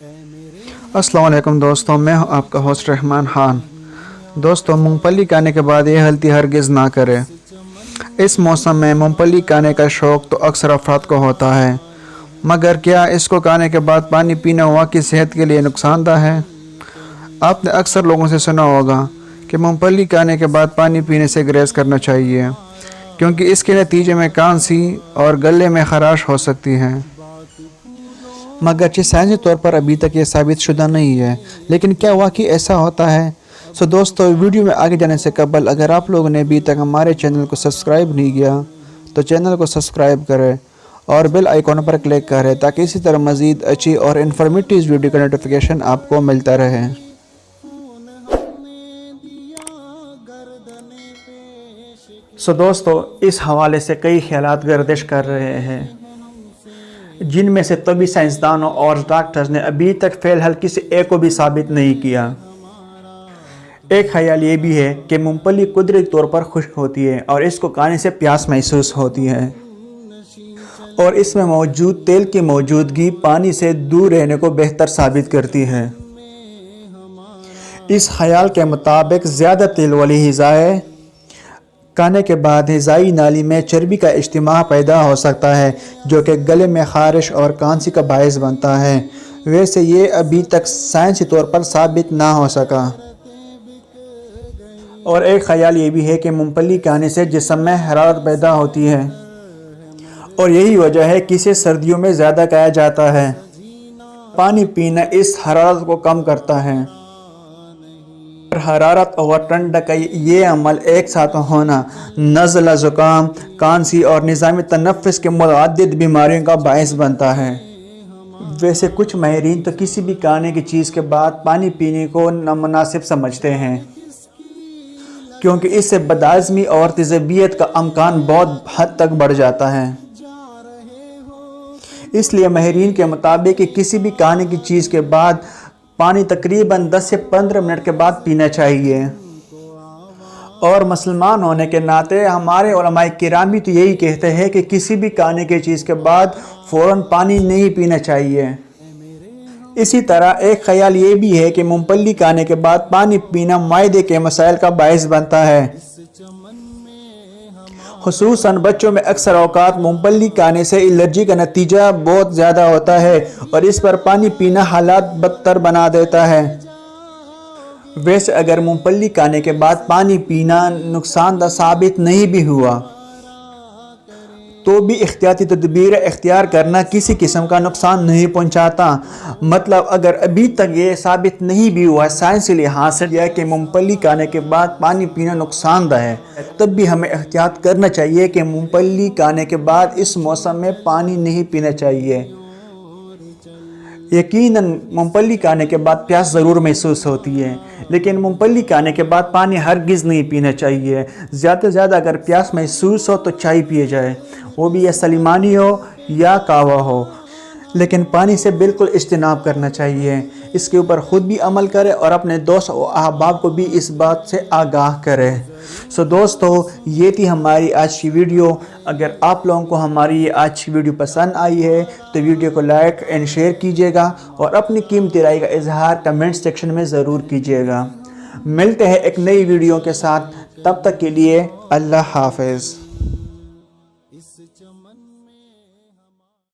अस्सलाम वालेकुम दोस्तों, मैं हूं आपका होस्ट रहमान खान। दोस्तों, मूंगफली खाने के बाद ये गलती हरगिज़ ना करें। इस मौसम में मूंगफली खाने का शौक़ तो अक्सर अफराद को होता है, मगर क्या इसको खाने के बाद पानी पीना वाकई सेहत के लिए नुकसानदा है? आपने अक्सर लोगों से सुना होगा कि मूंगफली खाने के बाद पानी पीने से गुरेज करना चाहिए, क्योंकि इसके नतीजे में खांसी और गले में खराश हो सकती है। मगर साइंसी तौर पर अभी तक ये साबित शुदा नहीं है, लेकिन क्या वाकई ऐसा होता है? दोस्तों, वीडियो में आगे जाने से कबल अगर आप लोगों ने अभी तक हमारे चैनल को सब्सक्राइब नहीं किया तो चैनल को सब्सक्राइब करें और बेल आइकॉन पर क्लिक करें, ताकि इसी तरह मज़ीद अच्छी और इन्फॉर्मेटिव वीडियो का नोटिफिकेशन आपको मिलता रहे। दोस्तों, इस हवाले से कई ख्यालात गर्दिश कर रहे हैं, जिनमें से तभी साइंसदानों और डॉक्टर्स ने अभी तक फ़िलहाल किसी एक को भी साबित नहीं किया। एक ख्याल ये भी है कि मूंगफली कुदरती तौर पर खुश्क होती है और इसको खाने से प्यास महसूस होती है, और इसमें मौजूद तेल की मौजूदगी पानी से दूर रहने को बेहतर साबित करती है। इस ख्याल के मुताबिक ज़्यादा तेल वाली ग़िज़ाएँ खाने के बाद ग़िज़ाई नाली में चर्बी का इज्तिमा पैदा हो सकता है, जो कि गले में ख़ारिश और खांसी का बायस बनता है। वैसे ये अभी तक साइंसी तौर पर साबित ना हो सका। और एक ख्याल ये भी है कि मूंगफली खाने से जिस्म में हरारत पैदा होती है, और यही वजह है कि इसे सर्दियों में ज़्यादा खाया जाता है। पानी पीना इस हरारत को कम करता है। हरारत और ठंड का ये अमल एक साथ होना नज़ला, ज़ुकाम, खांसी और निज़ामी तनफ़्फ़ुस के मुतअद्दिद बीमारियों का बायस बनता है। वैसे कुछ माहिरीन तो किसी भी खाने की चीज़ के बाद पानी पीने को नामुनासिब समझते हैं, क्योंकि इससे बदहज़मी और तेज़ाबियत का इम्कान बहुत हद तक बढ़ जाता है। इसलिए माहिरीन के मुताबिक कि किसी भी खाने की चीज़ के बाद पानी तकरीबन 10 से 15 मिनट के बाद पीना चाहिए। और मुसलमान होने के नाते हमारे उलमाए किराम भी तो यही कहते हैं कि किसी भी खाने की चीज़ के बाद फ़ौरन पानी नहीं पीना चाहिए। इसी तरह एक ख्याल ये भी है कि मूंगफली खाने के बाद पानी पीना मायदे के मसाइल का बायस बनता है। खुसूसन बच्चों में अक्सर औकात मूंगफली खाने से एलर्जी का नतीजा बहुत ज़्यादा होता है, और इस पर पानी पीना हालात बदतर बना देता है। वैसे अगर मूंगफली खाने के बाद पानी पीना नुकसानदा साबित नहीं भी हुआ, तो भी एहतियाती तदबीर इख्तियार करना किसी किस्म का नुकसान नहीं पहुंचाता। मतलब अगर अभी तक ये साबित नहीं भी हुआ साइंसी लिहाज से कि मूंगफली खाने के बाद पानी पीना नुकसानदा है, तब भी हमें एहतियात करना चाहिए कि मूंगफली खाने के बाद इस मौसम में पानी नहीं पीना चाहिए। यकीनन मूंगफली खाने के बाद प्यास ज़रूर महसूस होती है, लेकिन मूंगफली खाने के बाद पानी हरगिज़ नहीं पीना चाहिए। ज़्यादा से ज़्यादा अगर प्यास महसूस हो तो चाय पिए जाए, वो भी या सलीमानी हो या कहवा हो, लेकिन पानी से बिल्कुल इज्तिनाब करना चाहिए। इसके ऊपर ख़ुद भी अमल करें और अपने दोस्त और अहबाब को भी इस बात से आगाह करें। दोस्तों, ये थी हमारी आज की वीडियो। अगर आप लोगों को हमारी ये आज की वीडियो पसंद आई है तो वीडियो को लाइक एंड शेयर कीजिएगा, और अपनी कीमती राय का इजहार कमेंट सेक्शन में ज़रूर कीजिएगा। मिलते हैं एक नई वीडियो के साथ, तब तक के लिए अल्लाह हाफ़िज़।